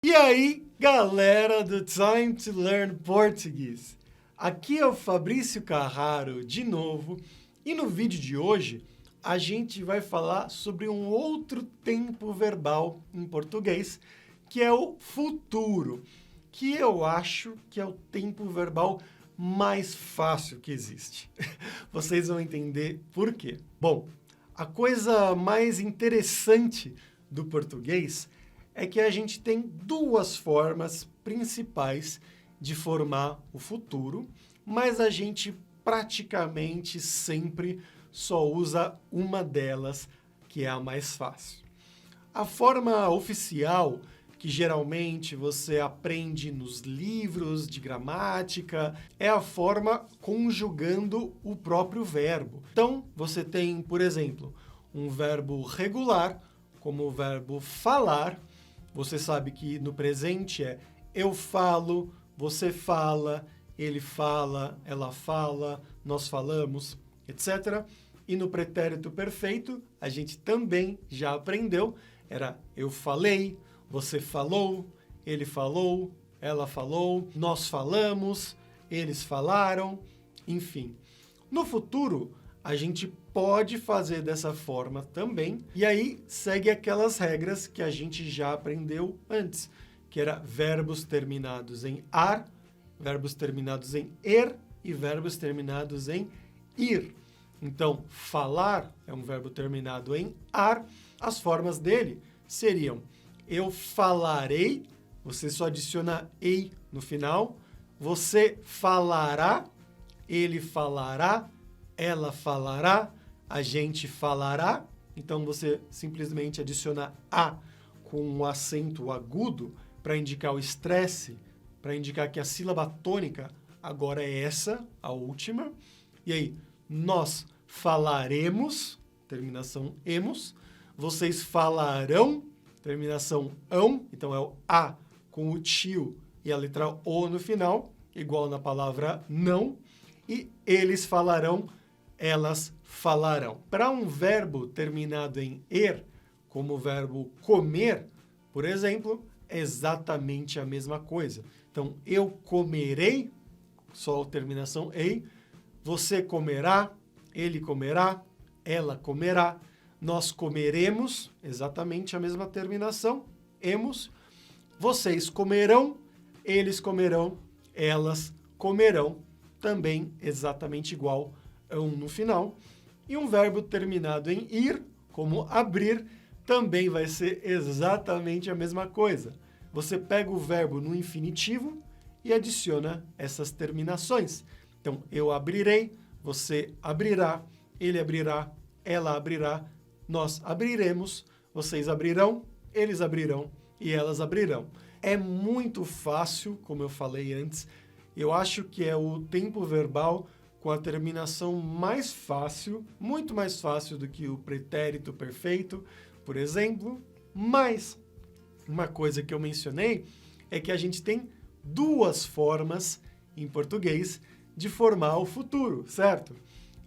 E aí, galera do Time to Learn Português? Aqui é o Fabrício Carraro de novo e no vídeo de hoje a gente vai falar sobre um outro tempo verbal em português, que é o futuro, que eu acho que é o tempo verbal mais fácil que existe. Vocês vão entender por quê. Bom, a coisa mais interessante do português é que a gente tem duas formas principais de formar o futuro, mas a gente praticamente sempre só usa uma delas, que é a mais fácil. A forma oficial, que geralmente você aprende nos livros de gramática, é a forma conjugando o próprio verbo. Então, você tem, por exemplo, um verbo regular, como o verbo falar. Você sabe que no presente é eu falo, você fala, ele fala, ela fala, nós falamos, etc. E no pretérito perfeito, a gente também já aprendeu, era eu falei, você falou, ele falou, ela falou, nós falamos, eles falaram, enfim. No futuro, a gente pode fazer dessa forma também, e aí segue aquelas regras que a gente já aprendeu antes, que era verbos terminados em ar, verbos terminados em er e verbos terminados em ir. Então, falar é um verbo terminado em ar, as formas dele seriam eu falarei, você só adiciona ei no final, você falará, ele falará, ela falará, a gente falará. Então, você simplesmente adiciona a com um acento agudo para indicar o estresse, para indicar que a sílaba tônica agora é essa, a última. E aí, nós falaremos, terminação emos, vocês falarão, terminação ão, então é o a com o tio e a letra o no final, igual na palavra não, e eles falarão, elas falarão. Para um verbo terminado em er, como o verbo comer, por exemplo, é exatamente a mesma coisa. Então, eu comerei, só a terminação ei, você comerá, ele comerá, ela comerá, nós comeremos, exatamente a mesma terminação, emos, vocês comerão, eles comerão, elas comerão, também exatamente igual a um no final. E um verbo terminado em ir, como abrir, também vai ser exatamente a mesma coisa. Você pega o verbo no infinitivo e adiciona essas terminações. Então, eu abrirei, você abrirá, ele abrirá, ela abrirá, nós abriremos, vocês abrirão, eles abrirão e elas abrirão. É muito fácil, como eu falei antes, eu acho que é o tempo verbal com a terminação mais fácil, muito mais fácil do que o pretérito perfeito, por exemplo, mas uma coisa que eu mencionei é que a gente tem duas formas em português de formar o futuro, certo?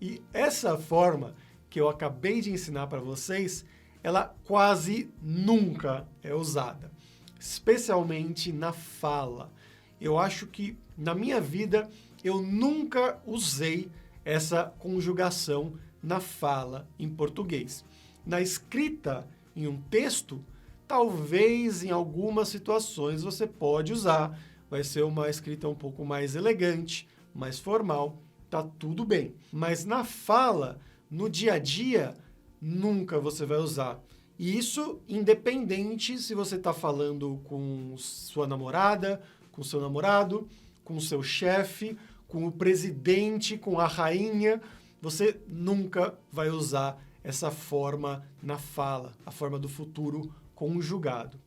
E essa forma que eu acabei de ensinar para vocês, ela quase nunca é usada, especialmente na fala. Eu acho que na minha vida eu nunca usei essa conjugação na fala em português. Na escrita em um texto, talvez em algumas situações você pode usar, vai ser uma escrita um pouco mais elegante, mais formal, tá tudo bem. Mas na fala, no dia a dia, nunca você vai usar. E isso independente se você está falando com sua namorada, com seu namorado, com seu chefe, com o presidente, com a rainha, você nunca vai usar essa forma na fala, a forma do futuro conjugado.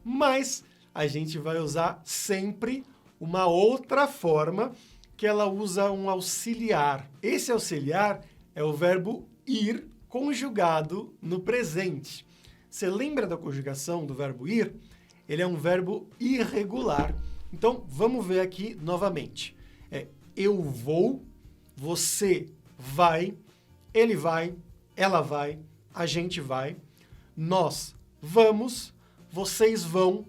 Mas a gente vai usar sempre uma outra forma que ela usa um auxiliar. Esse auxiliar é o verbo ir conjugado no presente. Você lembra da conjugação do verbo ir? Ele é um verbo irregular. Então, vamos ver aqui novamente. Eu vou, você vai, ele vai, ela vai, a gente vai, nós vamos, vocês vão,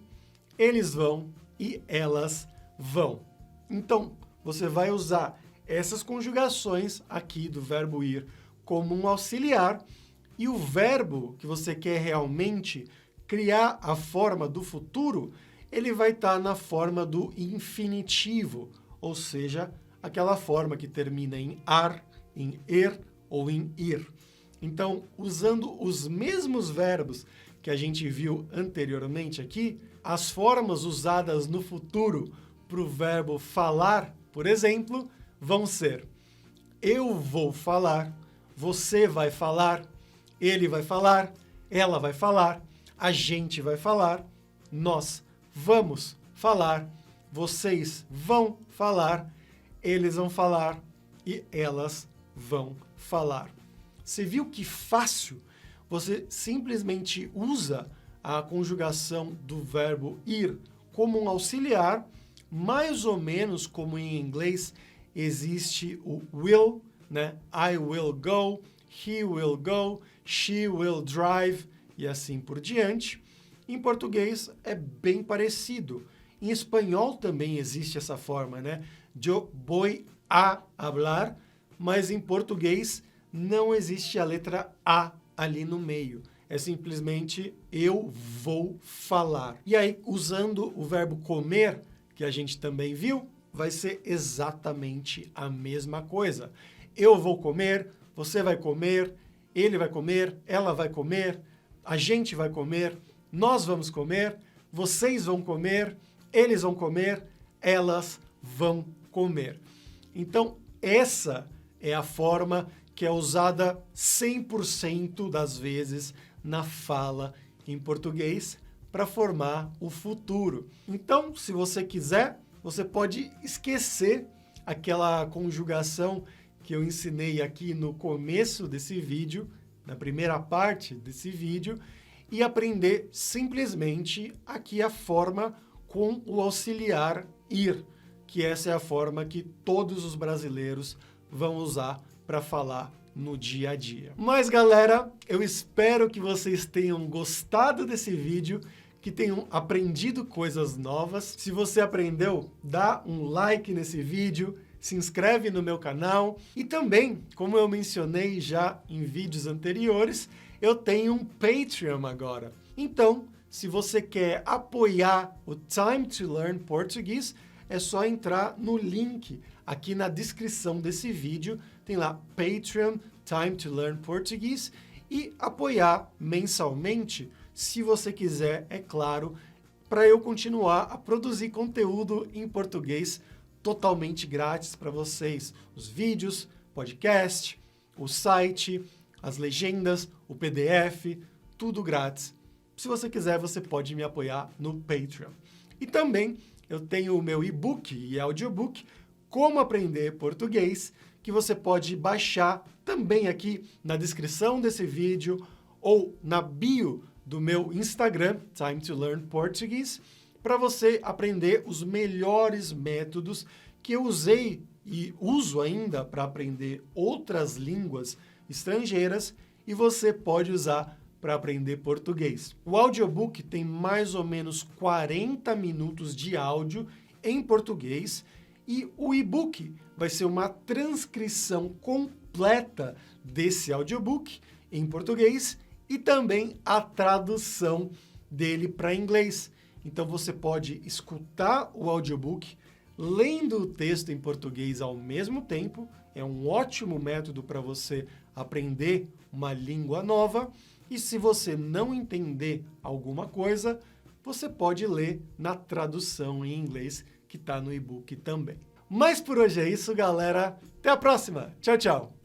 eles vão e elas vão. Então, você vai usar essas conjugações aqui do verbo ir como um auxiliar e o verbo que você quer realmente criar a forma do futuro, ele vai estar na forma do infinitivo, ou seja, aquela forma que termina em ar, em er ou em ir. Então, usando os mesmos verbos que a gente viu anteriormente aqui, as formas usadas no futuro para o verbo falar, por exemplo, vão ser: eu vou falar, você vai falar, ele vai falar, ela vai falar, a gente vai falar, nós vamos falar, vocês vão falar, eles vão falar e elas vão falar. Você viu que fácil? Você simplesmente usa a conjugação do verbo ir como um auxiliar, mais ou menos como em inglês existe o will, né? I will go, he will go, she will drive e assim por diante. Em português é bem parecido. Em espanhol também existe essa forma, né? Yo voy a hablar, mas em português não existe a letra A ali no meio. É simplesmente eu vou falar. E aí, usando o verbo comer, que a gente também viu, vai ser exatamente a mesma coisa. Eu vou comer, você vai comer, ele vai comer, ela vai comer, a gente vai comer, nós vamos comer, vocês vão comer, eles vão comer, elas vão comer. Então, essa é a forma que é usada 100% das vezes na fala em português para formar o futuro. Então, se você quiser, você pode esquecer aquela conjugação que eu ensinei aqui no começo desse vídeo, na primeira parte desse vídeo, e aprender simplesmente aqui a forma com o auxiliar ir, que essa é a forma que todos os brasileiros vão usar para falar no dia a dia. Mas galera, eu espero que vocês tenham gostado desse vídeo, que tenham aprendido coisas novas. Se você aprendeu, dá um like nesse vídeo, se inscreve no meu canal e também, como eu mencionei já em vídeos anteriores, eu tenho um Patreon agora. Então, se você quer apoiar o Time to Learn Português, é só entrar no link aqui na descrição desse vídeo, tem lá Patreon, Time to Learn Português, e apoiar mensalmente, se você quiser, é claro, para eu continuar a produzir conteúdo em português totalmente grátis para vocês. Os vídeos, podcast, o site, as legendas, o PDF, tudo grátis. Se você quiser, você pode me apoiar no Patreon. E também eu tenho o meu e-book e audiobook, Como Aprender Português, que você pode baixar também aqui na descrição desse vídeo ou na bio do meu Instagram, Time to Learn Portuguese, para você aprender os melhores métodos que eu usei e uso ainda para aprender outras línguas estrangeiras e você pode usar para aprender português. O audiobook tem mais ou menos 40 minutos de áudio em português e o e-book vai ser uma transcrição completa desse audiobook em português e também a tradução dele para inglês. Então você pode escutar o audiobook lendo o texto em português ao mesmo tempo. É um ótimo método para você aprender uma língua nova. E se você não entender alguma coisa, você pode ler na tradução em inglês que está no e-book também. Mas por hoje é isso, galera. Até a próxima. Tchau, tchau.